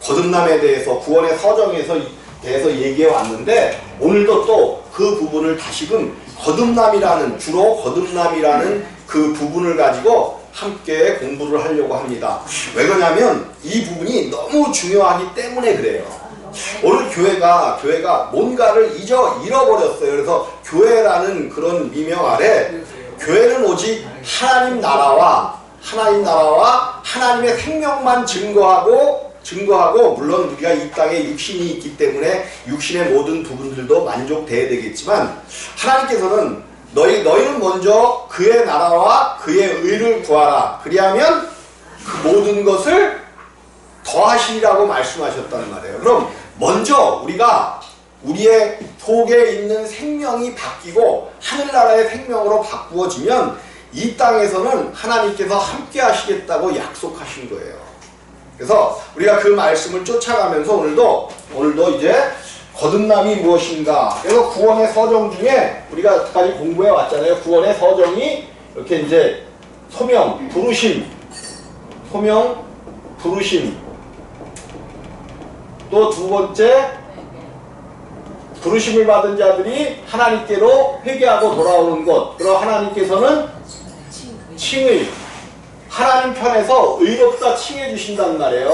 거듭남에 대해서 구원의 서정에서 대해서 얘기해 왔는데 오늘도 또 그 부분을 다시금 거듭남이라는 주로 거듭남이라는 그 부분을 가지고 함께 공부를 하려고 합니다. 왜 그러냐면 이 부분이 너무 중요하기 때문에 그래요. 오늘 교회가 뭔가를 잃어버렸어요. 그래서 교회라는 그런 미명 아래 교회는 오직 하나님 나라와 하나님의 생명만 증거하고 물론 우리가 이 땅에 육신이 있기 때문에 육신의 모든 부분들도 만족돼야 되겠지만 하나님께서는 너희는 먼저 그의 나라와 그의 의를 구하라. 그리하면 그 모든 것을 더하시리라고 말씀하셨단 말이에요. 그럼 먼저 우리가 우리의 속에 있는 생명이 바뀌고 하늘나라의 생명으로 바꾸어지면 이 땅에서는 하나님께서 함께 하시겠다고 약속하신 거예요. 그래서 우리가 그 말씀을 쫓아가면서 오늘도 이제 거듭남이 무엇인가. 그래서 구원의 서정 중에 우리가 여태까지 공부해 왔잖아요. 구원의 서정이 이렇게 이제 소명, 부르심, 또 두 번째 부르심을 받은 자들이 하나님께로 회개하고 돌아오는 것. 그리고 하나님께서는 칭의, 하나님 편에서 의롭다 칭해 주신단 말이에요.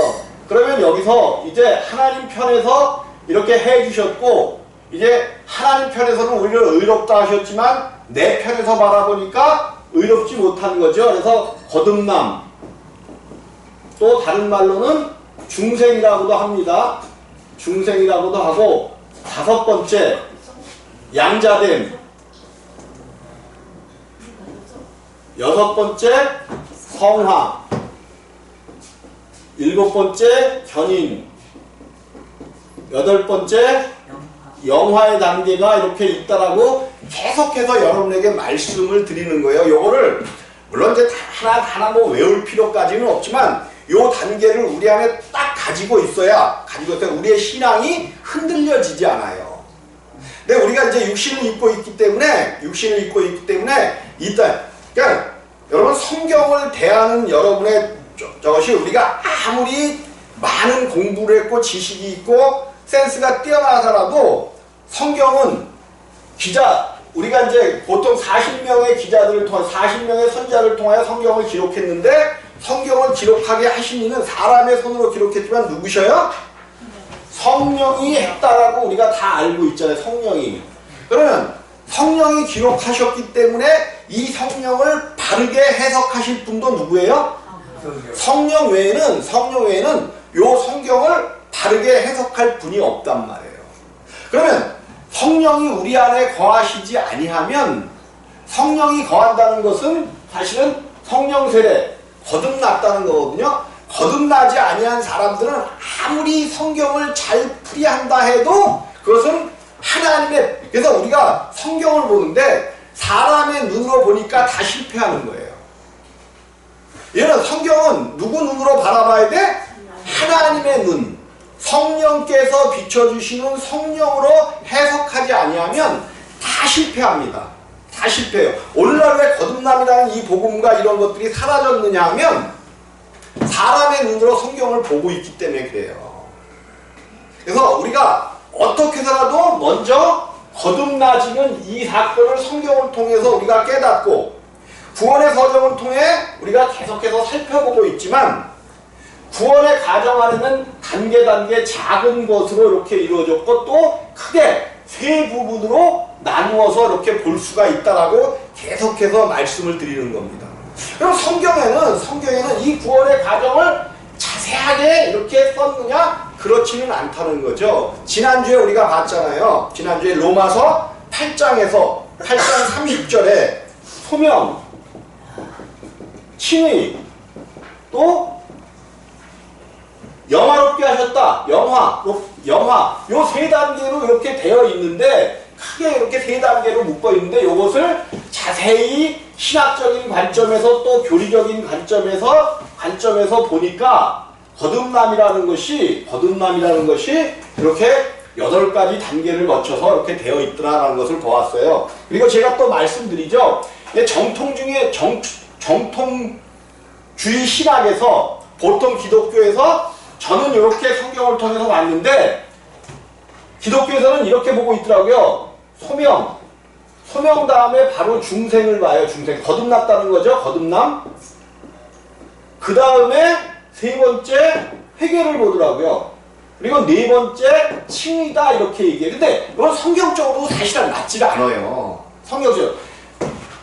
그러면 여기서 이제 하나님 편에서 이렇게 해 주셨고 이제 하나님 편에서는 오히려 의롭다 하셨지만 내 편에서 바라보니까 의롭지 못한 거죠. 그래서 거듭남, 또 다른 말로는 중생이라고도 합니다. 중생이라고도 하고 다섯 번째 양자됨, 여섯 번째 성화, 일곱 번째 견인, 여덟 번째 영화의 단계가 이렇게 있다라고 계속해서 여러분에게 말씀을 드리는 거예요. 요거를 물론 이제 하나 뭐 외울 필요까지는 없지만 요 단계를 우리 안에 딱 가지고 있어야 우리의 신앙이 흔들려지지 않아요. 근데 우리가 이제 육신을 입고 있기 때문에 일단 그러니까 여러분 성경을 대하는 여러분의 저것이 우리가 아무리 많은 공부를 했고 지식이 있고 센스가 뛰어나더라도 성경은 우리가 이제 보통 40명의 기자들을 통해 40명의 선자를 통하여 성경을 기록했는데 성경을 기록하게 하신 이는 사람의 손으로 기록했지만 누구셔요? 성령이 했다라고 우리가 다 알고 있잖아요. 성령이. 그러면 성령이 기록하셨기 때문에 이 성령을 바르게 해석하실 분도 누구예요? 성령 외에는 요 성경을 바르게 해석할 분이 없단 말이에요. 그러면 성령이 우리 안에 거하시지 아니하면 성령이 거한다는 것은 사실은 성령 세례, 거듭났다는 거거든요. 거듭나지 아니한 사람들은 아무리 성경을 잘 풀이한다 해도 그것은 하나님의, 그래서 우리가 성경을 보는데 사람의 눈으로 보니까 다 실패하는 거예요. 얘는 성경은 누구 눈으로 바라봐야 돼? 하나님의 눈, 성령께서 비춰주시는 성령으로 해석하지 아니하면 다 실패합니다. 다 실패해요. 오늘날 왜 거듭남이라는 이 복음과 이런 것들이 사라졌느냐 하면 사람의 눈으로 성경을 보고 있기 때문에 그래요. 그래서 우리가 어떻게 해서라도 먼저 거듭나지는 이 사건을 성경을 통해서 우리가 깨닫고 구원의 서정을 통해 우리가 계속해서 살펴보고 있지만 구원의 과정 안에는 단계 작은 것으로 이렇게 이루어졌고 또 크게 세 부분으로 나누어서 이렇게 볼 수가 있다라고 계속해서 말씀을 드리는 겁니다. 그럼 성경에는 이 구원의 과정을 자세하게 이렇게 썼느냐? 그렇지는 않다는 거죠. 지난주에 우리가 봤잖아요. 지난주에 로마서 8장 30절에 소명, 칭의, 또 영화롭게 하셨다. 영화. 요 세 단계로 이렇게 되어 있는데 크게 이렇게 세 단계로 묶어 있는데 이것을 자세히 신학적인 관점에서 또 교리적인 관점에서 보니까 거듭남이라는 것이 이렇게 8가지 단계를 거쳐서 이렇게 되어 있더라라는 것을 보았어요. 그리고 제가 또 말씀드리죠. 정통주의 신학에서 보통 기독교에서 저는 이렇게 성경을 통해서 봤는데 기독교에서는 이렇게 보고 있더라고요. 소명 다음에 바로 중생을 봐요. 중생. 거듭났다는 거죠. 거듭남. 그 다음에 세 번째 회개를 보더라고요. 그리고 네 번째 칭의다 이렇게 얘기해요. 근데 이건 성경적으로 사실은 맞지 않아요. 성경적으로.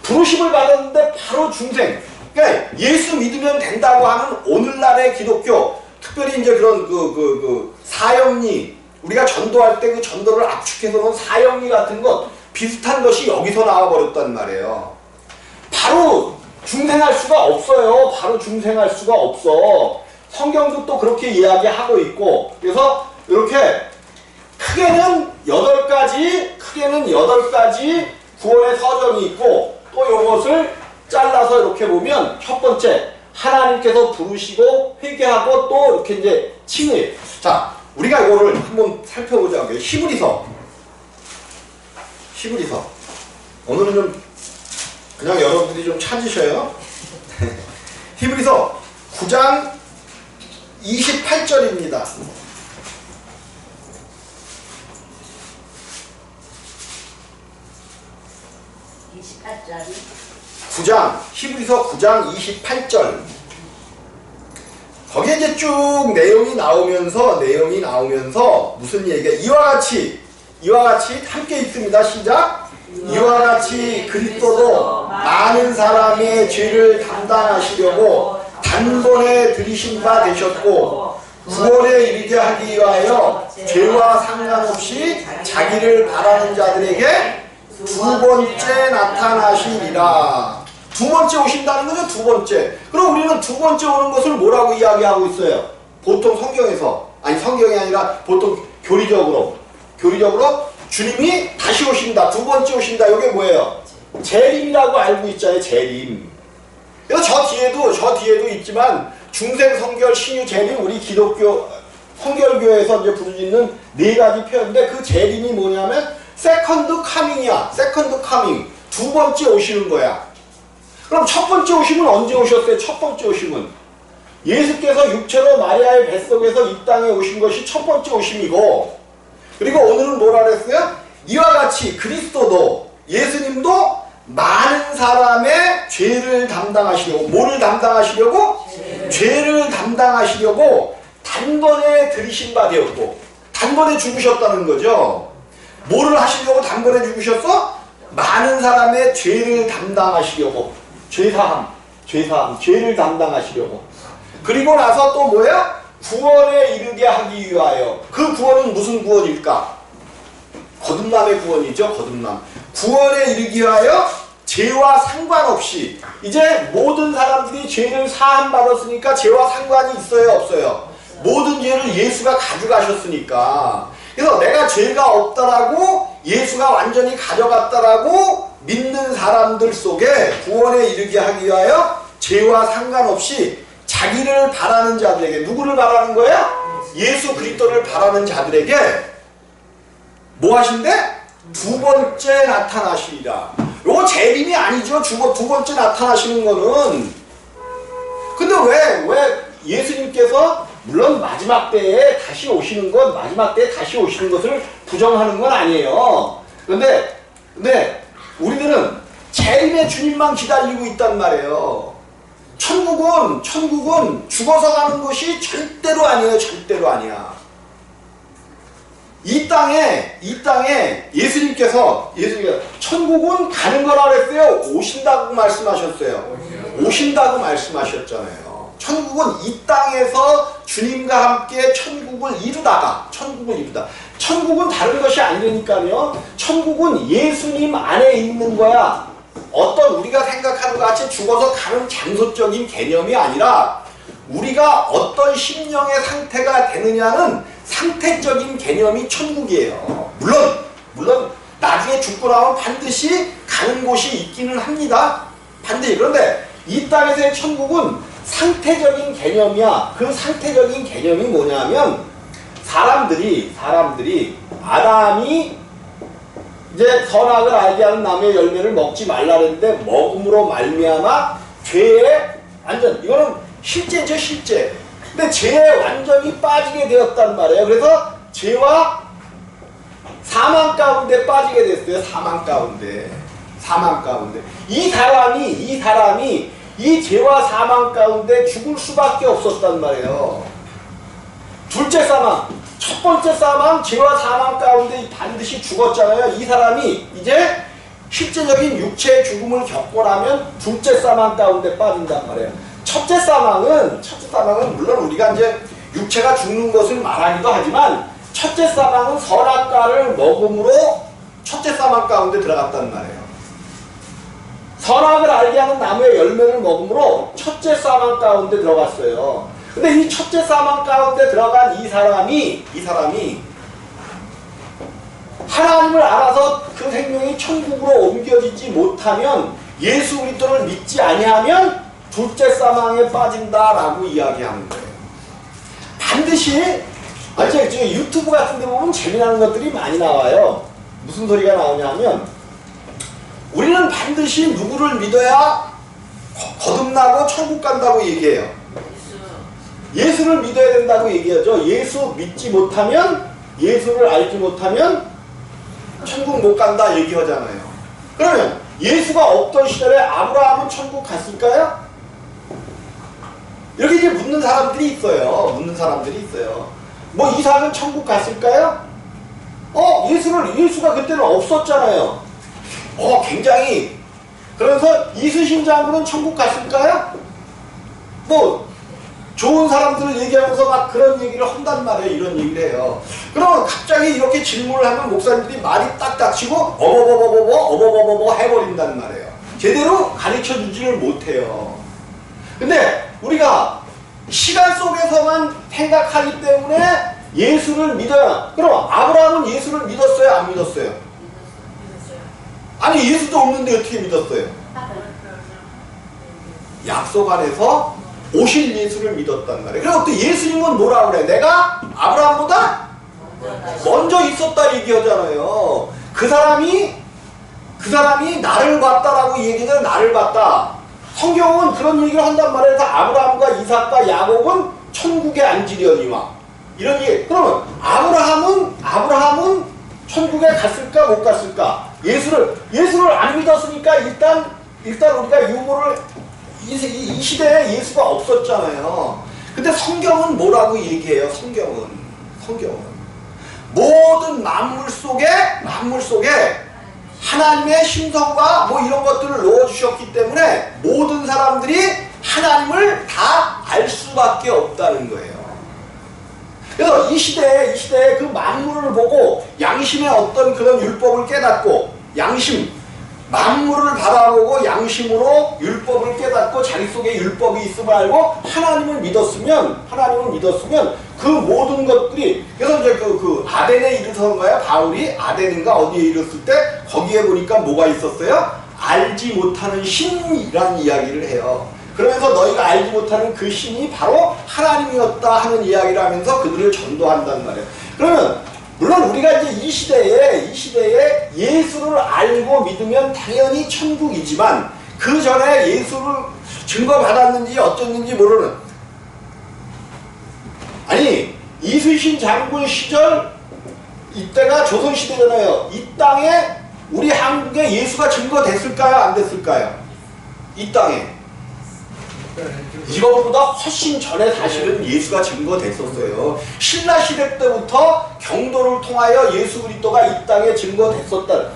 부르심을 받았는데 바로 중생. 그러니까 예수 믿으면 된다고 하는 오늘날의 기독교, 특별히 이제 그런 사형리, 우리가 전도할 때 그 전도를 압축해서 놓은 사형리 같은 것, 비슷한 것이 여기서 나와버렸단 말이에요. 바로 중생할 수가 없어요. 바로 중생할 수가 없어. 성경도 또 그렇게 이야기하고 있고, 그래서 이렇게 크게는 8가지 구원의 서정이 있고, 또 이것을 잘라서 이렇게 보면 첫 번째, 하나님께서 부르시고 회개하고 또 이렇게 이제 칭의. 자, 우리가 이거를 한번 살펴보자고요. 히브리서. 오늘은 좀 그냥 여러분들이 좀 찾으셔요. 히브리서 9장 28절입니다. 히브리서 9장 28절. 거기에 이제 쭉 내용이 나오면서 무슨 얘기가 이와 같이 함께 있습니다. 시작. 이와 같이 그리스도도 많은 사람의 죄를 담당하시려고 단번에 들이신 바 되셨고 구원에 이르게 하기 위하여 죄와 상관없이 자기를 바라는 자들에게 두 번째 나타나시리라. 두 번째 오신다는 거죠. 두 번째. 그럼 우리는 두 번째 오는 것을 뭐라고 이야기하고 있어요? 보통 성경에서, 아니 성경이 아니라 보통 교리적으로 주님이 다시 오신다. 두 번째 오신다. 이게 뭐예요? 재림이라고 알고 있잖아요. 재림. 그래서 저 뒤에도 있지만 중생, 성결, 신유, 재림, 우리 기독교 성결교에서 이제 부르짖는 4가지 표현인데 그 재림이 뭐냐면 세컨드 카밍이야. 세컨드 카밍. 두 번째 오시는 거야. 그럼 첫 번째 오심은 언제 오셨어요? 첫 번째 오심은 예수께서 육체로 마리아의 뱃속에서 이 땅에 오신 것이 첫 번째 오심이고, 그리고 오늘은 뭐라 그랬어요? 이와 같이 그리스도도, 예수님도 많은 사람의 죄를 담당하시려고, 뭐를 담당하시려고? 죄를 담당하시려고 단번에 들이신 바 되었고, 단번에 죽으셨다는 거죠. 뭐를 하시려고 단번에 죽으셨어? 많은 사람의 죄를 담당하시려고. 죄사함, 죄를 담당하시려고. 그리고 나서 또 뭐야? 구원에 이르게 하기 위하여. 그 구원은 무슨 구원일까? 거듭남의 구원이죠. 거듭남. 구원에 이르기 위하여 죄와 상관없이, 이제 모든 사람들이 죄를 사함 받았으니까 죄와 상관이 있어요, 없어요? 모든 죄를 예수가 가져가셨으니까. 그래서 내가 죄가 없다라고, 예수가 완전히 가져갔다라고 믿는 사람들 속에 구원에 이르게 하기 위하여 죄와 상관없이 자기를 바라는 자들에게, 누구를 바라는 거야? 예수 그리스도를 바라는 자들에게 뭐 하신대? 두 번째 나타나시리라. 요거 재림이 아니죠. 두 번째 나타나시는 거는. 근데 왜 예수님께서 물론 마지막 때에 다시 오시는 건, 마지막 때에 다시 오시는 것을 부정하는 건 아니에요. 근데 우리들은 재림의 주님만 기다리고 있단 말이에요. 천국은 죽어서 가는 것이 절대로 아니에요. 절대로 아니야. 이 땅에 예수님께서 천국은 가는 거라 그랬어요? 오신다고 말씀하셨어요. 오신다고 말씀하셨잖아요. 천국은 이 땅에서 주님과 함께 천국을 이루다. 천국은 다른 것이 아니니까요. 천국은 예수님 안에 있는 거야. 어떤 우리가 생각하는 것 같이 죽어서 가는 장소적인 개념이 아니라 우리가 어떤 심령의 상태가 되느냐는 상태적인 개념이 천국이에요. 물론 나중에 죽고 나면 반드시 가는 곳이 있기는 합니다. 반드시. 그런데 이 땅에서의 천국은 상태적인 개념이야. 그 상태적인 개념이 뭐냐면 사람들이 아담이 이제 선악을 알게 하는 나무의 열매를 먹지 말라 그랬는데 먹음으로 말미암아 죄에 완전, 이거는 실제죠. 실제. 근데 죄에 완전히 빠지게 되었단 말이에요. 그래서 죄와 사망 가운데 빠지게 됐어요. 사망 가운데. 이 사람이 이 죄와 사망 가운데 죽을 수밖에 없었단 말이에요. 둘째 사망, 첫 번째 사망, 죄와 사망 가운데 반드시 죽었잖아요. 이 사람이 이제 실제적인 육체의 죽음을 겪고 나면 둘째 사망 가운데 빠진단 말이에요. 첫째 사망은 물론 우리가 이제 육체가 죽는 것을 말하기도 하지만 첫째 사망은 선악과를 먹음으로 첫째 사망 가운데 들어갔단 말이에요. 선악을 알게 하는 나무의 열매를 먹음으로 첫째 사망 가운데 들어갔어요. 근데 이 첫째 사망 가운데 들어간 이 사람이 하나님을 알아서 그 생명이 천국으로 옮겨지지 못하면 예수 그리스도를 믿지 아니하면 둘째 사망에 빠진다라고 이야기하는 거예요. 반드시 지금 유튜브 같은 데 보면 재미나는 것들이 많이 나와요. 무슨 소리가 나오냐면 우리는 반드시 누구를 믿어야 거듭나고 천국 간다고 얘기해요. 예수를 믿어야 된다고 얘기하죠. 예수 믿지 못하면, 예수를 알지 못하면 천국 못 간다 얘기하잖아요. 그러면 예수가 없던 시절에 아브라함은 천국 갔을까요? 이렇게 이제 묻는 사람들이 있어요. 뭐 이삭은 천국 갔을까요? 예수가 그때는 없었잖아요. 굉장히. 그래서 이순신 장군은 천국 갔을까요? 뭐 좋은 사람들을 얘기하면서 막 그런 얘기를 한단 말이에요. 이런 얘기를 해요. 그러면 갑자기 이렇게 질문을 하면 목사님들이 말이 딱 닥치고 어버버버버버 해버린단 말이에요. 제대로 가르쳐 주지를 못해요. 근데 우리가 시간 속에서만 생각하기 때문에 예수를 믿어야. 그럼 아브라함은 예수를 믿었어요? 안 믿었어요? 아니 예수도 없는데 어떻게 믿었어요? 약속 안에서 오실 예수를 믿었단 말이에요. 그리고 또 예수님은 뭐라 그래? 내가 아브라함보다 먼저 있었다 얘기하잖아요. 그 사람이 나를 봤다라고 얘기는 나를 봤다. 성경은 그런 얘기를 한단 말이에요. 아브라함과 이삭과 야곱은 천국에 앉으려니와 이런 얘기. 그러면 아브라함은 천국에 갔을까 못 갔을까? 예수를 안 믿었으니까 일단 우리가 유보를 이 시대에 예수가 없었잖아요. 근데 성경은 뭐라고 얘기해요? 성경은 모든 만물 속에 하나님의 신성과 뭐 이런 것들을 넣어주셨기 때문에 모든 사람들이 하나님을 다 알 수밖에 없다는 거예요. 그래서 이 시대에 그 만물을 보고 양심의 어떤 그런 율법을 깨닫고 만물을 바라보고 양심으로 율법을 깨닫고 자기 속에 율법이 있음을 알고 하나님을 믿었으면 그 모든 것들이. 그래서 이제 그 아덴에 이르선가요? 바울이 아덴인가 어디에 이르렀을 때 거기에 보니까 뭐가 있었어요? 알지 못하는 신이라는 이야기를 해요. 그러면서 너희가 알지 못하는 그 신이 바로 하나님이었다 하는 이야기를 하면서 그들을 전도한단 말이에요. 그러면 물론 우리가 이제 이 시대에 예수를 알고 믿으면 당연히 천국이지만 그 전에 예수를 증거받았는지 어쩌는지 모르는, 아니 이순신 장군 시절 이때가 조선시대잖아요. 이 땅에 우리 한국에 예수가 증거됐을까요? 안 됐을까요? 이 땅에 이것보다 훨씬 전에 사실은 예수가 증거됐었어요. 신라시대 때부터 경도를 통하여 예수 그리스도가 이 땅에 증거됐었다.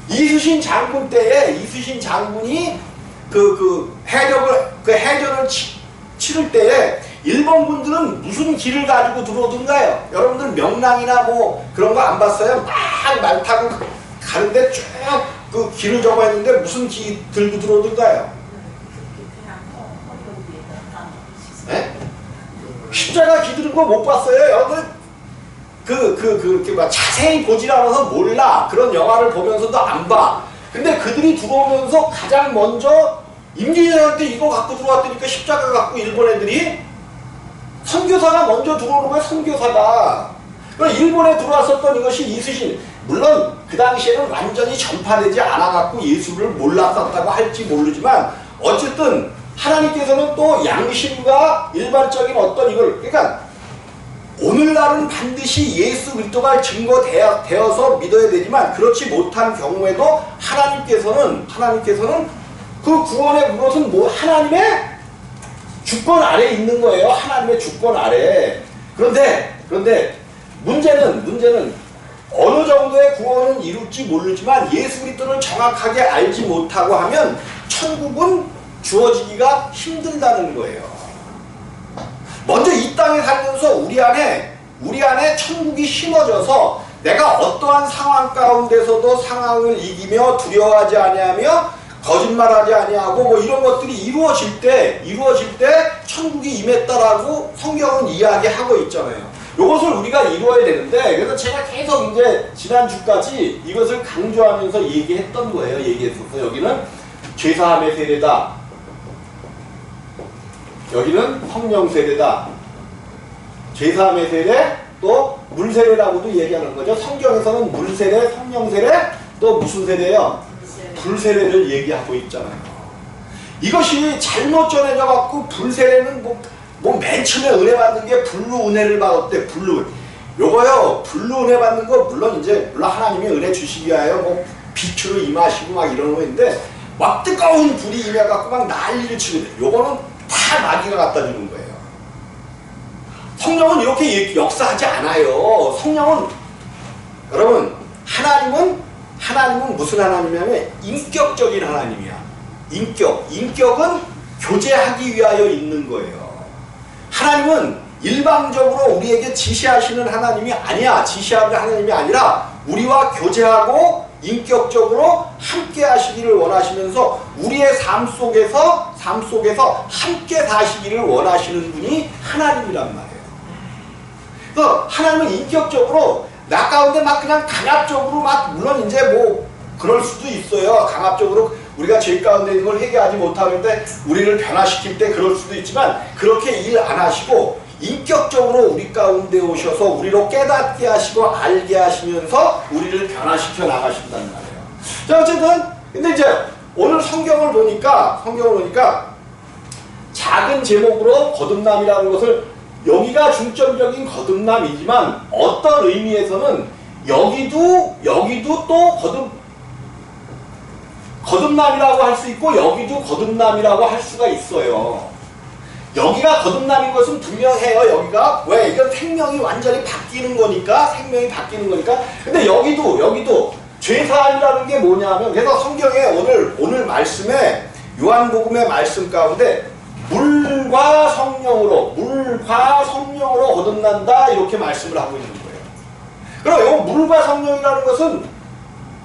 이순신 장군 때에 이순신 장군이 해전을 치를 때에 일본 분들은 무슨 길을 가지고 들어오던가요? 여러분들 명랑이나 뭐 그런 거 안 봤어요? 막 말 타고 가는데 쭉 그 길을 적어 있는데 무슨 길 들고 들어오던가요? 네? 십자가 기드는 거 못 봤어요? 여러분 그렇게 막 자세히 보질 않아서 몰라. 그런 영화를 보면서도 안 봐. 근데 그들이 들어오면서 가장 먼저 임진왜란때 이거 갖고 들어왔다니까 십자가 갖고 일본 애들이 선교사가 먼저 들어오는 거야. 선교사가. 일본에 들어왔었던 이것이 이순신. 물론 그 당시에는 완전히 전파되지 않아갖고 예수를 몰랐었다고 할지 모르지만 어쨌든 하나님께서는 또 양심과 일반적인 어떤 이걸, 그러니까 오늘날은 반드시 예수 그리스도가 증거되어서 믿어야 되지만 그렇지 못한 경우에도 하나님께서는 그 구원의 그것은 뭐 하나님의 주권 아래에 있는 거예요. 하나님의 주권 아래. 그런데 문제는 어느 정도의 구원은 이룰지 모르지만 예수 그리스도를 정확하게 알지 못하고 하면 천국은 주어지기가 힘들다는 거예요. 먼저 이 땅에 살면서 우리 안에 천국이 심어져서 내가 어떠한 상황 가운데서도 상황을 이기며 두려워하지 아니하며 거짓말하지 아니하고 뭐 이런 것들이 이루어질 때 천국이 임했다라고 성경은 이야기하고 있잖아요. 이것을 우리가 이루어야 되는데, 그래서 제가 계속 이제 지난주까지 이것을 강조하면서 얘기했던 거예요. 얘기했었어요. 여기는 죄사함의 세례다. 여기는 성령 세례다. 죄사함의 세례, 또 물세례라고도 얘기하는 거죠. 성경에서는 물세례, 성령 세례, 또 무슨 세례예요? 불세례를 얘기하고 있잖아요. 이것이 잘못 전해져 갖고 불세례는 맨 처음에 은혜 받는 게 불로 은혜를 받았대. 불로. 요거요, 불로 은혜 받는 거 물론 하나님이 은혜 주시기 위하여 뭐 빛으로 임하시고 막 이러는 거인데 막 뜨거운 불이 임해 갖고 막 난리를 치게 돼. 요거는 다 마귀가 갖다 주는 거예요. 성령은 이렇게 역사하지 않아요. 성령은, 여러분, 하나님은 무슨 하나님이냐면 인격적인 하나님이야. 인격은 교제하기 위하여 있는 거예요. 하나님은 일방적으로 우리에게 지시하시는 하나님이 아니야. 지시하는 하나님이 아니라 우리와 교제하고 인격적으로 함께 하시기를 원하시면서 우리의 삶 속에서 함께 사시기를 원하시는 분이 하나님이란 말이에요. 그래서 하나님은 인격적으로 나 가운데 막 그냥 강압적으로 막, 물론 이제 뭐 그럴 수도 있어요. 강압적으로 우리가 죄 가운데 있는 걸 회개하지 못하는데 우리를 변화시킬 때 그럴 수도 있지만 그렇게 일 안 하시고 인격적으로 우리 가운데 오셔서 우리로 깨닫게 하시고 알게 하시면서 우리를 변화시켜 나가신다는 말이에요. 자, 어쨌든 근데 이제 오늘 성경을 보니까 작은 제목으로 거듭남이라는 것을, 여기가 중점적인 거듭남이지만 어떤 의미에서는 여기도 또 거듭남이라고 할 수 있고 여기도 거듭남이라고 할 수가 있어요. 여기가 거듭남인 것은 분명해요. 여기가 왜? 이건 생명이 완전히 바뀌는 거니까. 근데 여기도 죄사함이라는 게 뭐냐면, 그래서 성경에 오늘 말씀에 요한복음의 말씀 가운데 물과 성령으로 거듭난다 이렇게 말씀을 하고 있는 거예요. 그럼 이 물과 성령이라는 것은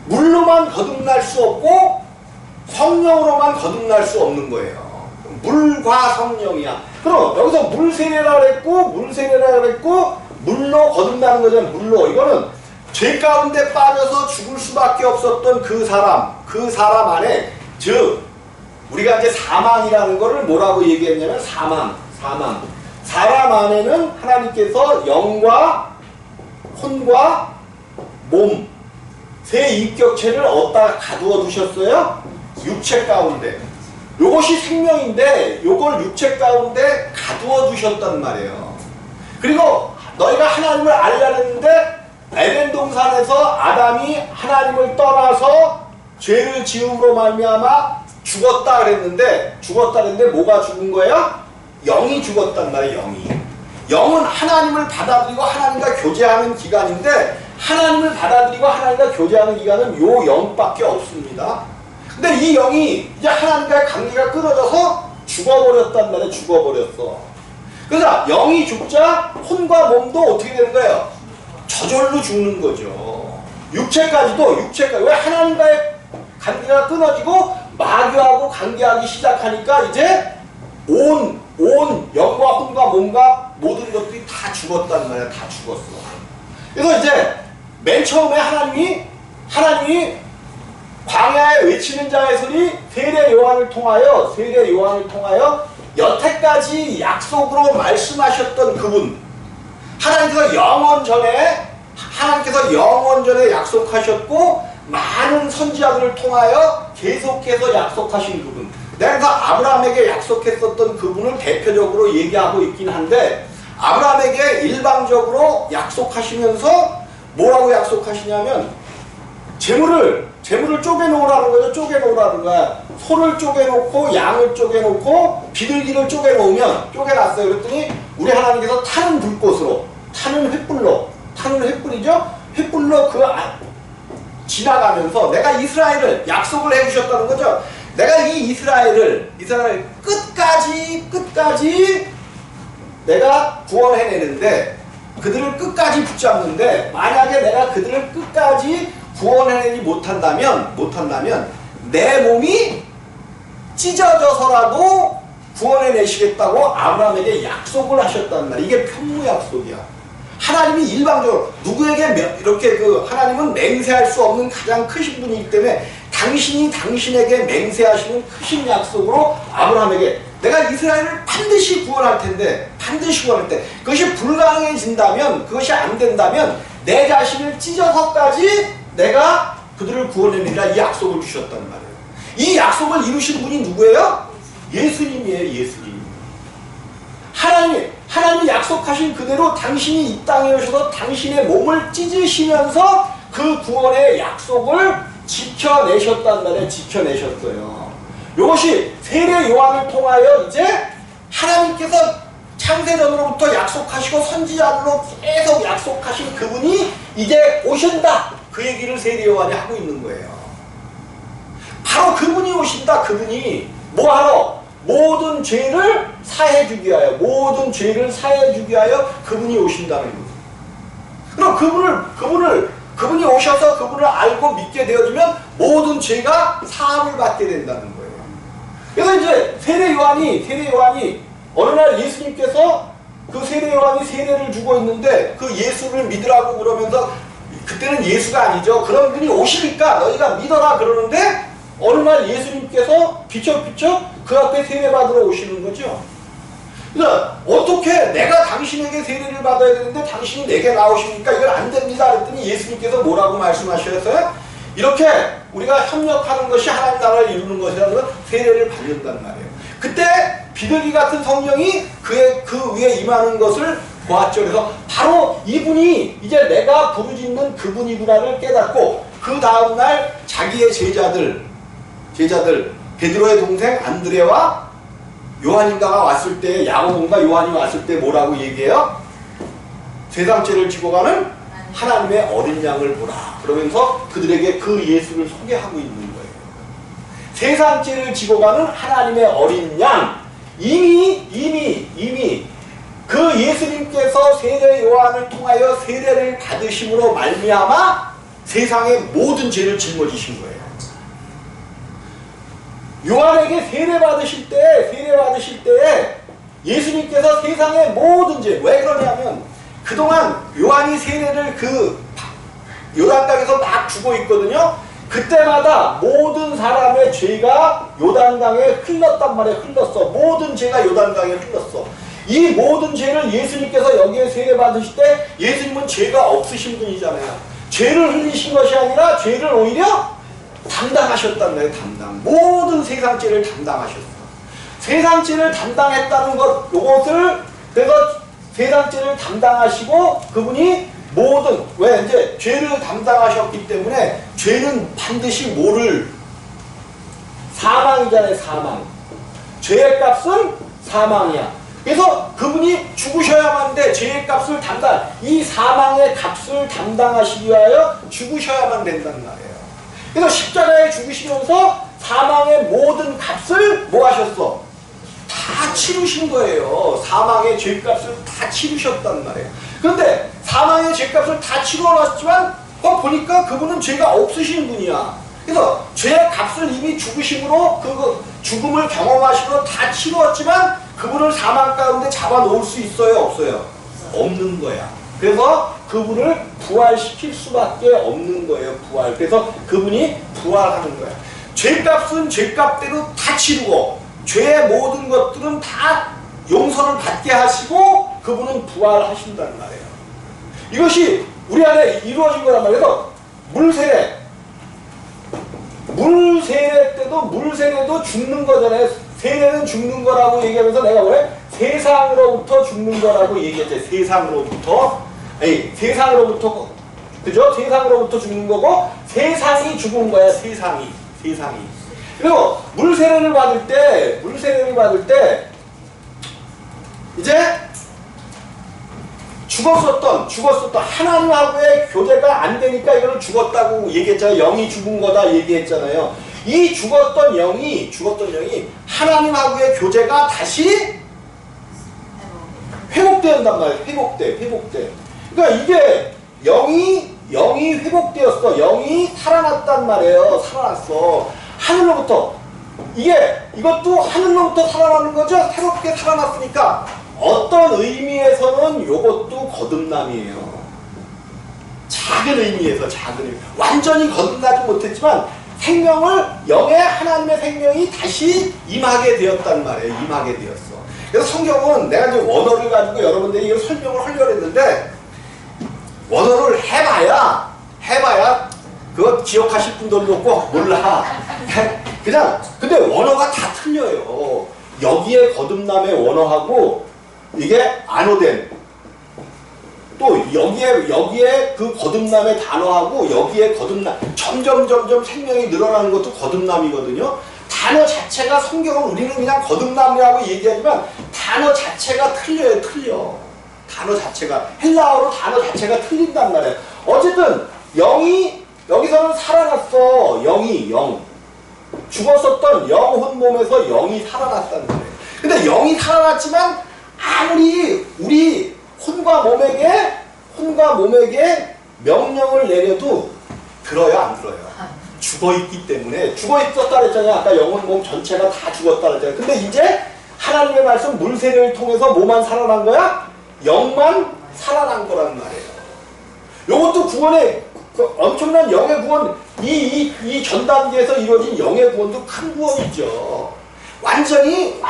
물로만 거듭날 수 없고 성령으로만 거듭날 수 없는 거예요. 물과 성령이야. 그럼 여기서 물세례라 그랬고 물로 거듭나는 거잖아요. 물로. 이거는 죄 가운데 빠져서 죽을 수밖에 없었던 그 사람 안에, 즉 우리가 이제 사망이라는 거를 뭐라고 얘기했냐면 사망. 사람 안에는 하나님께서 영과 혼과 몸 세 인격체를 어디다 가두어 두셨어요? 육체 가운데. 요것이 생명인데 요걸 육체 가운데 가두어 두셨단 말이에요. 그리고 너희가 하나님을 알려야 했는데 에덴 동산에서 아담이 하나님을 떠나서 죄를 지음으로 말미암아 죽었다 그랬는데 뭐가 죽은 거예요? 영이 죽었단 말이에요. 영은 하나님을 받아들이고 하나님과 교제하는 기간인데, 하나님을 받아들이고 하나님과 교제하는 기간은 요 영밖에 없습니다. 근데 이 영이 이제 하나님과의 관계가 끊어져서 죽어버렸단 말이에요. 죽어버렸어. 그래서 영이 죽자 혼과 몸도 어떻게 되는 거예요? 저절로 죽는 거죠. 육체까지도 왜 하나님과의 관계가 끊어지고 마귀하고 관계하기 시작하니까 이제 온 영과 혼과 몸과 모든 것들이 다 죽었단 말이야. 다 죽었어. 그래서 이제 맨 처음에 하나님이 광야에 외치는 자의 소리 세례 요한을 통하여 여태까지 약속으로 말씀하셨던 그분, 하나님께서 영원 전에 약속하셨고 많은 선지자들을 통하여 계속해서 약속하신 그분, 내가 그 아브라함에게 약속했었던 그분을 대표적으로 얘기하고 있긴 한데, 아브라함에게 일방적으로 약속하시면서 뭐라고 약속하시냐면 재물을 쪼개놓으라는 거죠. 쪼개놓으라는 거야. 소를 쪼개놓고 양을 쪼개놓고 비둘기를 쪼개놓으면, 쪼개놨어요. 그랬더니 우리 하나님께서 타는 불꽃으로, 타는 횃불이죠. 횃불로 지나가면서 내가 이스라엘을 약속을 해주셨다는 거죠. 내가 이 이스라엘을 끝까지 내가 구원해내는데, 그들을 끝까지 붙잡는데, 만약에 내가 그들을 끝까지 구원해내지 못한다면 내 몸이 찢어져서라도 구원해내시겠다고 아브라함에게 약속을 하셨단 말이야. 이게 편무약속이야. 하나님이 일방적으로 누구에게 이렇게 하나님은 맹세할 수 없는 가장 크신 분이기 때문에 당신이 당신에게 맹세하시는 크신 약속으로 아브라함에게 내가 이스라엘을 반드시 구원할 텐데, 반드시 구원할 때 그것이 불가능해진다면, 그것이 안 된다면 내 자신을 찢어서까지 내가 그들을 구원해내리라, 이 약속을 주셨단 말이에요. 이 약속을 이루신 분이 누구예요? 예수님이에요. 예수님. 하나님이 약속하신 그대로 당신이 이 땅에 오셔서 당신의 몸을 찢으시면서 그 구원의 약속을 지켜내셨단 말이에요. 지켜내셨어요. 이것이 세례 요한을 통하여 이제 하나님께서 창세전으로부터 약속하시고 선지자들로 계속 약속하신 그분이 이제 오신다, 그 얘기를 세례 요한이 하고 있는 거예요. 바로 그분이 오신다. 그분이 뭐하러? 모든 죄를 사해주기 위하여, 그분이 오신다는 거예요. 그럼 그분이 오셔서 그분을 알고 믿게 되어지면 모든 죄가 사함을 받게 된다는 거예요. 그래서 이제 세례 요한이 어느 날 예수님께서 그 세례 요한이 세례를 주고 있는데 그 예수를 믿으라고 그러면서, 그때는 예수가 아니죠. 그런 분이 오시니까 너희가 믿어라 그러는데, 어느 날 예수님께서 비쩍비쩍 그 앞에 세례 받으러 오시는 거죠. 그래서 어떻게 내가 당신에게 세례를 받아야 되는데 당신이 내게 나오시니까 이건 안 됩니다 그랬더니 예수님께서 뭐라고 말씀하셨어요? 이렇게 우리가 협력하는 것이 하나님 나라를 이루는 것이라는 건 세례를 받는단 말이에요. 그때 비둘기 같은 성령이 그 위에 임하는 것을 보았죠. 그래서 바로 이분이 이제 내가 부르짖는 그분이구나를 깨닫고, 그 다음날 자기의 제자들 베드로의 동생 안드레와 요한인가가 왔을 때, 야고보인가 요한이 왔을 때 뭐라고 얘기해요? 세상 죄를 지고 가는 하나님의 어린 양을 보라. 그러면서 그들에게 그 예수를 소개하고 있는 거예요. 세상 죄를 지고 가는 하나님의 어린 양. 이미 그 예수님께서 세례 요한을 통하여 세례를 받으심으로 말미암아 세상의 모든 죄를 짊어지신 거예요. 요한에게 세례 받으실 때 예수님께서 세상의 모든 죄, 왜 그러냐면 그동안 요한이 세례를 요단강에서 막 주고 있거든요. 그때마다 모든 사람의 죄가 요단강에 흘렀단 말이에요. 모든 죄가 요단강에 흘렀어. 이 모든 죄를 예수님께서 여기에 세례 받으실 때 예수님은 죄가 없으신 분이잖아요. 죄를 흘리신 것이 아니라 죄를 오히려 담당하셨단 말이에요. 모든 세상 죄를 담당하셨어. 세상 죄를 담당했다는 것, 그래서 세상 죄를 담당하시고 그분이 왜 이제 죄를 담당하셨기 때문에 죄는 반드시 사망이잖아요. 사망. 죄의 값은 사망이야. 그래서 그분이 죽으셔야만 돼. 죄의 값을 이 사망의 값을 담당하시기 위하여 죽으셔야만 된다는 말이에요. 그래서 십자가에 죽으시면서 사망의 모든 값을 뭐 하셨어? 다 치르신 거예요. 사망의 죄값을 다 치르셨단 말이에요. 그런데 사망의 죄값을 다 치러놨지만 보니까 그분은 죄가 없으신 분이야. 그래서 죄의 값을 이미 죽으심으로 죽음을 경험하시고 다 치루었지만 그분을 사망 가운데 잡아놓을 수 있어요? 없어요? 없는 거야. 그래서 그분을 부활시킬 수밖에 없는 거예요. 그래서 그분이 부활하는 거야. 죄값은 죄값대로 다 치르고 죄의 모든 것들은 다 용서를 받게 하시고 그분은 부활하신다는 말이에요. 이것이 우리 안에 이루어진 거란 말이에요. 물세례. 물 세례 때도 물 세례도 죽는 거잖아요. 세례는 죽는 거라고 얘기하면서 내가 뭐래? 세상으로부터 죽는 거라고 얘기했죠. 세상으로부터. 아니, 세상으로부터, 그죠? 세상으로부터 죽는 거고, 세상이 죽은 거야, 세상이. 그리고 물 세례를 받을 때, 이제 죽었었던 하나님하고의 교제가 안 되니까 이걸 죽었다고 얘기했잖아요. 영이 죽은 거다 얘기했잖아요. 이 죽었던 영이 하나님하고의 교제가 다시 회복된단 말이에요. 회복돼. 그러니까 이게 영이 회복되었어. 영이 살아났단 말이에요. 살아났어. 하늘로부터. 이것도 하늘로부터 살아나는 거죠. 새롭게 살아났으니까 어떤 의미에서는 요것도 거듭남이에요. 작은 의미에서 완전히 거듭나지 못했지만 생명을 영의 하나님의 생명이 다시 임하게 되었단 말이에요. 임하게 되었어. 그래서 성경은 내가 이제 원어를 가지고 여러분들이 이걸 설명을 하려고 했는데 원어를 해봐야 그거 기억하실 분들도 없고 몰라. 그냥 근데 원어가 다 틀려요. 여기에 거듭남의 원어하고 이게 안호된 또 여기에 그 거듭남의 단어하고 여기에 거듭남 점점 생명이 늘어나는 것도 거듭남이거든요. 단어 자체가 성경은 우리는 그냥 거듭남이라고 얘기하지만 단어 자체가 틀려. 단어 자체가 헬라어로 단어 자체가 틀린단 말이에요. 어쨌든 영이 여기서는 살아났어. 영 죽었었던 영혼 몸에서 영이 살아났다는 거예요. 근데 영이 살아났지만 아무리 우리 혼과 몸에게 명령을 내려도 들어요, 안 들어요? 죽어있기 때문에 죽어있었다 그랬잖아요. 아까 영혼 몸 전체가 다 죽었다 그랬잖아요. 근데 이제 하나님의 말씀 물세례를 통해서 뭐만 살아난 거야? 영만 살아난 거란 말이에요. 요것도 구원의 엄청난 영의 구원, 이 전 단계에서 이루어진 영의 구원도 큰 구원이죠. 완전히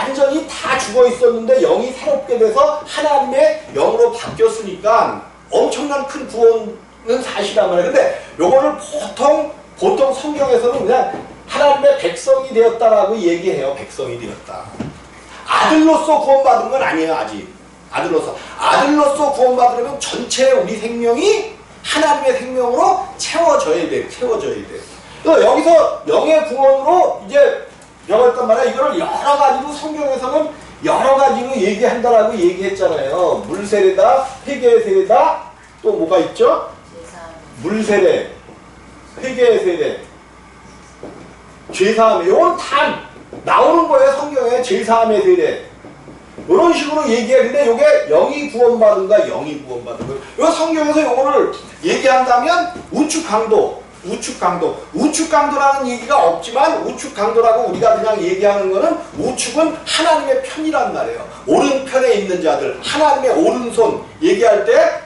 다 죽어 있었는데 영이 새롭게 돼서 하나님의 영으로 바뀌었으니까 엄청난 큰 구원은 사실이란 말이에요. 근데 요거를 보통 성경에서는 그냥 하나님의 백성이 되었다라고 얘기해요. 백성이 되었다. 아들로서 구원받은 건 아니에요. 아직. 아들로서 구원받으려면 전체 우리 생명이 하나님의 생명으로 채워져야 돼. 그래서 여기서 영의 구원으로 이제 배웠단 말이야. 이거를 여러 가지로 성경에서는 여러 가지로 얘기한다라고 얘기했잖아요. 물세례다, 회개의 세례다, 또 뭐가 있죠? 물세례, 회개의 세례, 죄사함. 이건 다 나오는 거예요. 성경에 죄사함의 세례. 이런 식으로 얘기하는데 이게 영이 구원받은가 영이 구원받은 거. 이 성경에서 이거를 얘기한다면 우측강도라는 얘기가 없지만 우측강도라고 우리가 그냥 얘기하는 거는 우측은 하나님의 편이란 말이에요. 오른편에 있는 자들, 하나님의 오른손 얘기할 때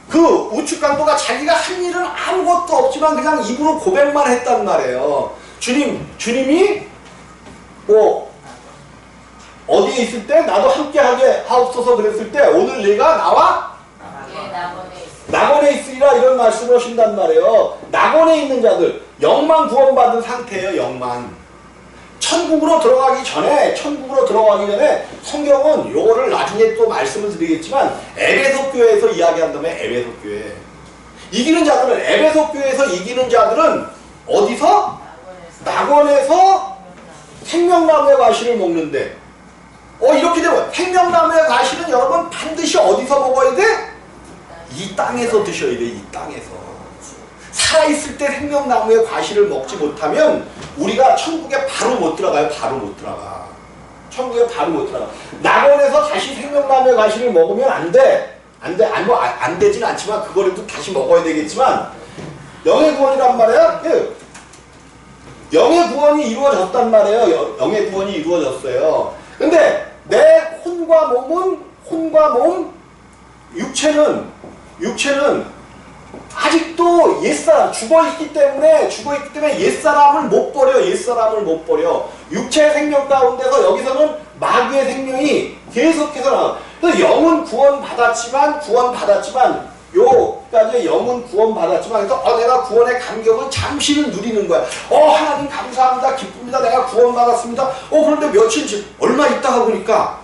그 우측강도가 자기가 한 일은 아무것도 없지만 그냥 입으로 고백만 했단 말이에요. 주님이 뭐 어디에 있을 때 나도 함께하게 하옵소서 그랬을 때 오늘 네가 나와 낙원에 있으리라 이런 말씀을 하신단 말이에요. 낙원에 있는 자들 영만 구원받은 상태예요. 영만. 천국으로 들어가기 전에 성경은 요거를 나중에 또 말씀을 드리겠지만 에베소 교회에서 이야기한다면 에베소 교회 이기는 자들은 어디서? 낙원에서 생명나무의 과실을 먹는데 이렇게 되면 생명나무의 과실은 여러분 반드시 어디서 먹어야 돼? 이 땅에서 드셔야 돼. 이 땅에서. 살아있을 때 생명나무의 과실을 먹지 못하면 우리가 천국에 바로 못 들어가요. 천국에 바로 못 들어가. 낙원에서 다시 생명나무의 과실을 먹으면 안 돼. 안 되진 않지만 그거라도 다시 먹어야 되겠지만 영의 구원이란 말이야. 영의 구원이 이루어졌단 말이에요. 영의 구원이 이루어졌어요. 근데 내 혼과 몸, 육체는 아직도 옛사람 죽어있기 때문에 옛사람을 못 버려. 육체의 생명 가운데서 여기서는 마귀의 생명이 계속해서 나와. 그래서 영은 구원받았지만 요 정도까지 영은 구원받았지만 그래서 내가 구원의 감격을 잠시는 누리는 거야. 하나님 감사합니다. 기쁩니다. 내가 구원받았습니다. 그런데 며칠 얼마 있다가 보니까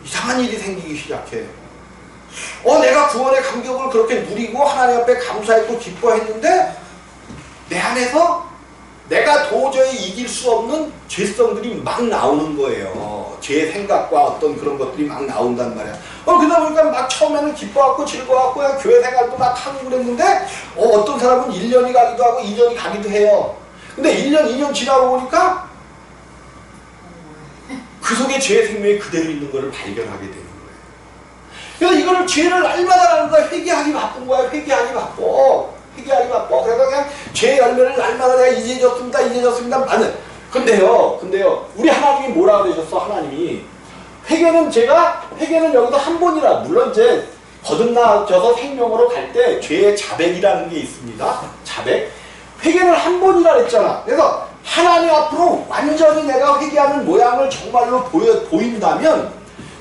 이상한 일이 생기기 시작해. 내가 구원의 감격을 그렇게 누리고 하나님 앞에 감사했고 기뻐했는데 내 안에서 내가 도저히 이길 수 없는 죄성들이 막 나오는 거예요. 죄의 생각과 어떤 그런 것들이 막 나온단 말이야. 그러다 보니까 막 처음에는 기뻐갖고 즐거워갖고 그냥 교회 생활도 막 하고 그랬는데 어떤 사람은 1년이 가기도 하고 2년이 가기도 해요. 근데 1년, 2년 지나고 보니까 그 속에 죄의 생명이 그대로 있는 것을 발견하게 되는 거예요. 그래서 이거를 죄를 날마다 날마다 회개하기 바쁜 거야. 회개하기 바빠. 그래서 그냥 죄의 열매를 날마다 내가 이제 졌습니다. 나는. 근데요. 우리 하나님이 뭐라 그러셨어, 하나님이. 회개는 여기서 한 번이라, 물론 이제 거듭나져서 생명으로 갈 때 죄의 자백이라는 게 있습니다. 자백. 회개는 한 번이라 그랬잖아. 그래서 하나님 앞으로 완전히 내가 회개하는 모양을 정말로 보인다면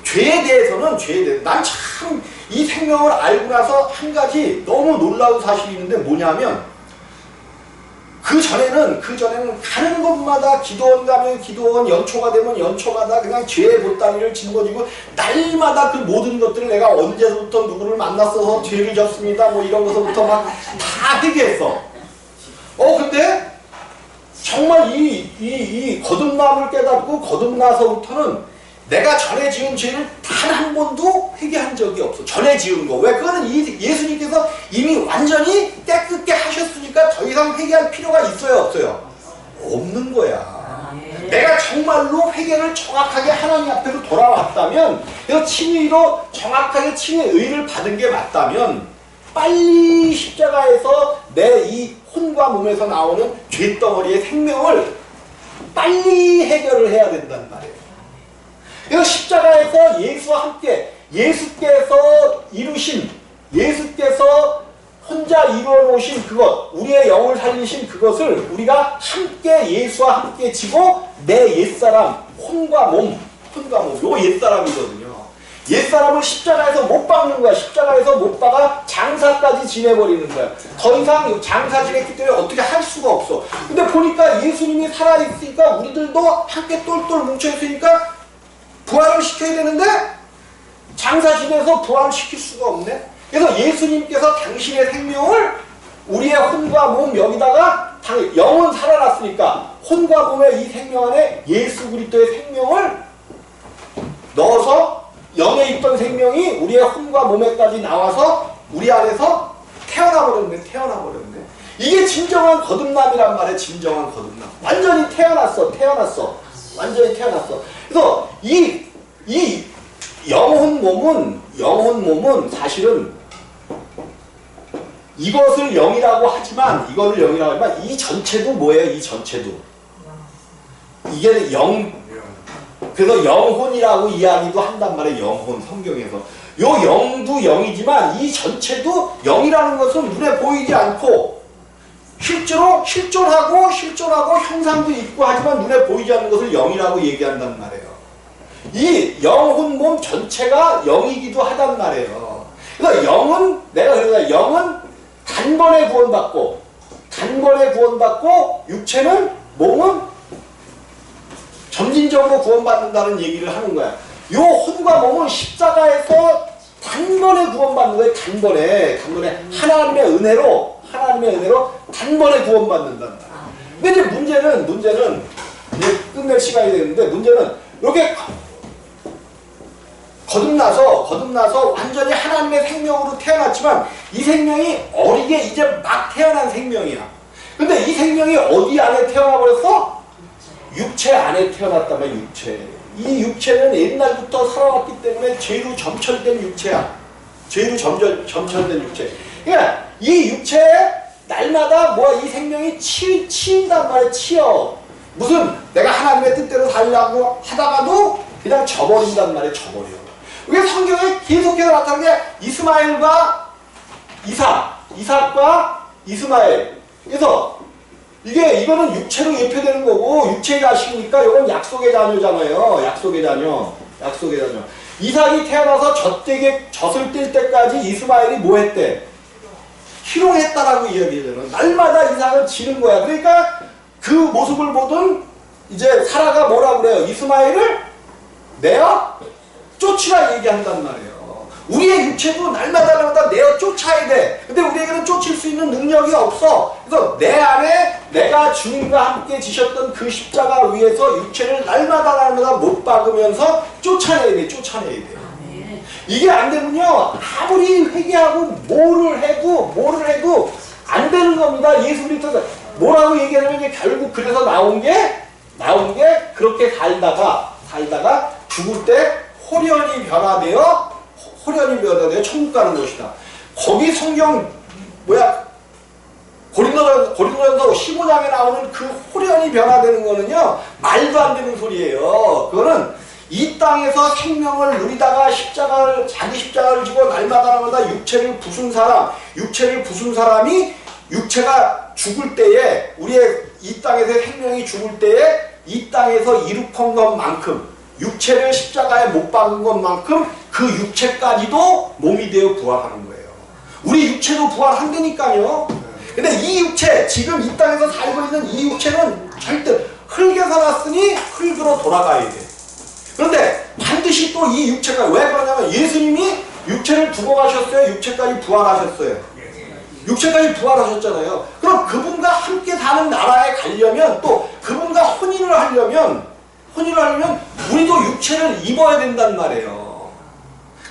죄에 대해서는 난 참 이 생명을 알고 나서 한 가지 너무 놀라운 사실이 있는데 뭐냐면 그 전에는 가는 곳마다 기도원 가면 기도원, 연초가 되면 연초마다 그냥 죄의 보따리를 짊어지고 날마다 그 모든 것들을 내가 언제부터 누구를 만났어서 죄를 졌습니다. 뭐 이런 것부터 막 다 회개했어. 근데 정말 이 거듭남을 깨닫고 거듭나서부터는 내가 전에 지은 죄를 단 한 번도 회개한 적이 없어. 전에 지은 거. 왜? 그거는 예수님께서 이미 완전히 깨끗게 하셨으니까 더 이상 회개할 필요가 있어요? 없어요? 없는 거야. 내가 정말로 회개를 정확하게 하나님 앞에로 돌아왔다면, 그래서 칭의로 정확하게 칭의 의를 받은 게 맞다면 빨리 십자가에서 내 이 혼과 몸에서 나오는 죄덩어리의 생명을 빨리 해결을 해야 된단 말이에요. 그래서 십자가에서 예수와 함께 예수께서 혼자 이루어 놓으신 그것, 우리의 영을 살리신 그것을 우리가 함께 예수와 함께 지고 내 옛사람, 혼과 몸, 요거 옛사람이거든요. 옛사람을 십자가에서 못 박는 거야. 십자가에서 못 박아 장사까지 지내버리는 거야. 더 이상 장사 지냈기 때문에 어떻게 할 수가 없어. 근데 보니까 예수님이 살아있으니까 우리들도 함께 똘똘 뭉쳐있으니까 부활을 시켜야 되는데 장사 지내서 부활시킬 수가 없네. 그래서 예수님께서 당신의 생명을 우리의 혼과 몸 여기다가 영은 살아났으니까 혼과 몸의 이 생명 안에 예수 그리스도의 생명을 넣어서 영에 있던 생명이 우리의 혼과 몸에까지 나와서 우리 안에서 태어나버렸네. 이게 진정한 거듭남이란 말이야. 진정한 거듭남. 완전히 태어났어. 완전히 태어났어. 그래서 이 영혼 몸은 사실은 이것을 영이라고 하지만 이 전체도 뭐예요? 이 전체도 이게 그래서 영혼이라고 이야기도 한단 말이에요. 영혼, 성경에서. 요 영도 영이지만 이 전체도 영이라는 것은 눈에 보이지 않고 실제로 실존하고 형상도 있고 하지만 눈에 보이지 않는 것을 영이라고 얘기한단 말이에요. 이 영혼 몸 전체가 영이기도 하단 말이에요. 그래서 영은 단번에 구원받고 육체는 몸은 점진적으로 구원받는다는 얘기를 하는 거야. 요 혼과 몸은 십자가에서 단번에 구원받는 거예요. 단번에 하나님의 은혜로 단번에 구원받는다는 거야. 근데 이제 문제는 이제 끝낼 시간이 되는데 문제는 이렇게 거듭나서 완전히 하나님의 생명으로 태어났지만 이 생명이 어리게 이제 막 태어난 생명이야. 근데 이 생명이 어디 안에 태어나버렸어? 육체 안에 태어났다면 육체. 이 육체는 옛날부터 살아왔기 때문에 죄로 점철된 육체야. 점철된 육체. 그러니까 이 육체에 날마다 이 생명이 치인단 말이야. 치여. 무슨 내가 하나님의 뜻대로 살려고 하다가도 그냥 져버린단 말이야. 져버려. 왜 성경에 계속해서 나타나는 게 이스마엘과 이삭과 이스마엘. 그래서 이거는 육체로 예표되는 거고 육체의 자식이니까 이건 약속의 자녀잖아요. 약속의 자녀. 이삭이 태어나서 젖을 뗄 때까지 이스마엘이 뭐 했대? 희롱했다라고 이야기해요. 날마다 이삭은 지는 거야. 그러니까 그 모습을 보던 이제 사라가 뭐라 그래요? 이스마엘을 내어 쫓으라 얘기한단 말이에요. 우리의 육체도 날마다 내어 쫓아야 돼. 근데 우리에게는 쫓을 수 있는 능력이 없어. 그래서 내 안에 내가 주님과 함께 지셨던 그 십자가 위에서 육체를 날마다 못 박으면서 쫓아내야 돼. 이게 안 되면요, 아무리 회개하고 뭐를 해도 안 되는 겁니다. 예수 그리스도가 뭐라고 얘기하냐면 이제 결국 그래서 나온 게 그렇게 살다가 죽을 때 홀연히 변화되어 천국 가는 것이다. 거기 성경 고린도전서 15장에 나오는 그 홀연히 변화되는 거는요, 말도 안 되는 소리예요. 그거는 이 땅에서 생명을 누리다가 자기 십자가를 지고 날마다 육체를 부순 사람이 육체가 죽을 때에, 우리의 이 땅에서 생명이 죽을 때에 이 땅에서 이룩한 것만큼, 육체를 십자가에 못 박은 것만큼 그 육체까지도 몸이 되어 부활하는 거예요. 우리 육체도 부활한다니까요. 근데 이 육체, 지금 이 땅에서 살고 있는 이 육체는 절대 흙에서 났으니 흙으로 돌아가야 돼. 그런데 반드시 또 이 육체가, 왜 그러냐면 예수님이 육체를 두고 가셨어요? 육체까지 부활하셨잖아요. 그럼 그분과 함께 사는 나라에 가려면, 또 그분과 혼인을 하려면 우리도 육체를 입어야 된단 말이에요.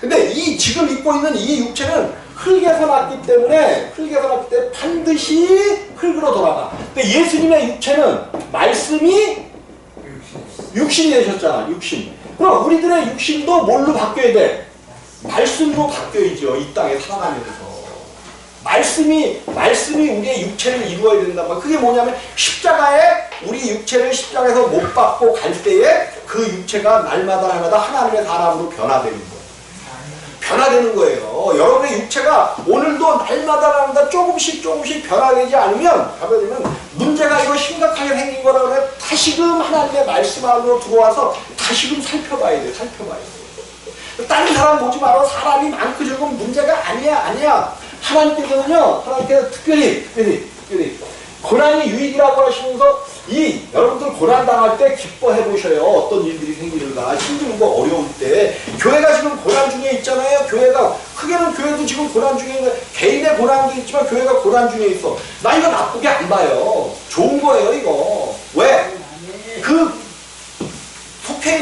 근데 지금 입고 있는 이 육체는 흙에서 났기 때문에 반드시 흙으로 돌아가. 근데 예수님의 육체는 말씀이 육신이 되셨잖아. 그럼 우리들의 육신도 뭘로 바뀌어야 돼? 말씀으로 바뀌어야죠. 이 땅에 살아가면서. 말씀이 우리의 육체를 이루어야 된단 말이야. 그게 뭐냐면 십자가에 우리 육체를 십자가에서 못 박고 갈 때에 그 육체가 날마다 하나님의 사람으로 변화되는 거예요. 여러분의 육체가 오늘도 날마다 조금씩 변화되지 않으면 문제가 이거 심각하게 생긴 거라 그래. 다시금 하나님의 말씀 안으로 들어와서 다시금 살펴봐야 돼. 다른 사람 보지 말아. 사람이 많고 적으면 문제가 아니야. 하나님께서 특별히 고난이 유익이라고 하시면서 여러분들 고난 당할 때 기뻐해 보셔요. 어떤 일들이 생기는가. 힘들고 어려울 때. 교회가 지금 고난 중에 있잖아요. 크게는 교회도 지금 고난 중에 있는, 개인의 고난도 있지만 교회가 고난 중에 있어. 나 이거 나쁘게 안 봐요. 좋은 거예요, 이거. 왜? 속해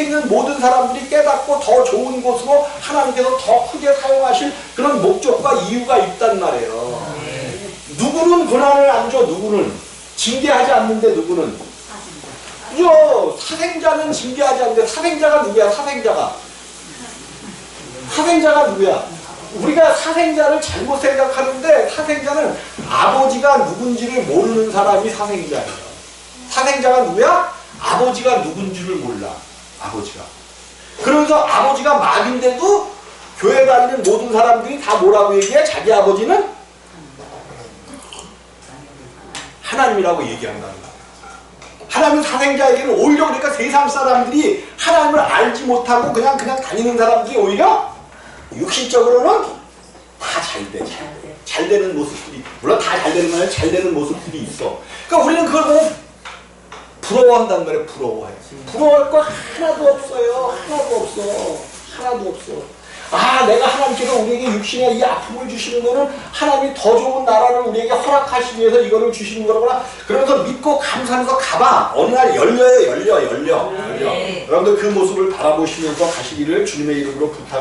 있는 모든 사람들이 깨닫고 더 좋은 곳으로 하나님께서 더 크게 사용하실 그런 목적과 이유가 있단 말이에요. 누구는 고난을 안 줘, 누구는 징계하지 않는데, 누구는 사생자는 징계하지 않는데. 사생자가 누구야? 사생자가 누구야? 우리가 사생자를 잘못 생각하는데, 사생자는 아버지가 누군지를 모르는 사람이 사생자예요. 사생자가 누구야? 아버지가 누군지를 몰라. 그러면서 아버지가 막인데도 교회 다니는 모든 사람들이 다 뭐라고 얘기해? 자기 아버지는 하나님이라고 얘기한다는 거야. 하나님 사생자에게는 오히려, 그러니까 세상 사람들이 하나님을 알지 못하고 그냥 다니는 사람들이 오히려 육신적으로는 다 잘 되는 모습들이, 물론 다 잘 되는 건 아니라 잘 되는 모습들이 있어. 그러니까 우리는 그걸 보고 부러워한단 말이에요. 부러워할 거 하나도 없어요. 하나도 없어. 내가 하나님께서 우리에게 육신의 이 아픔을 주시는 거는 하나님이 더 좋은 나라를 우리에게 허락하시기 위해서 이거를 주시는 거구나. 그러면서 믿고 감사하면서 가봐. 어느 날 열려. 여러분들 그 모습을 바라보시면서 가시기를 주님의 이름으로 부탁합니다.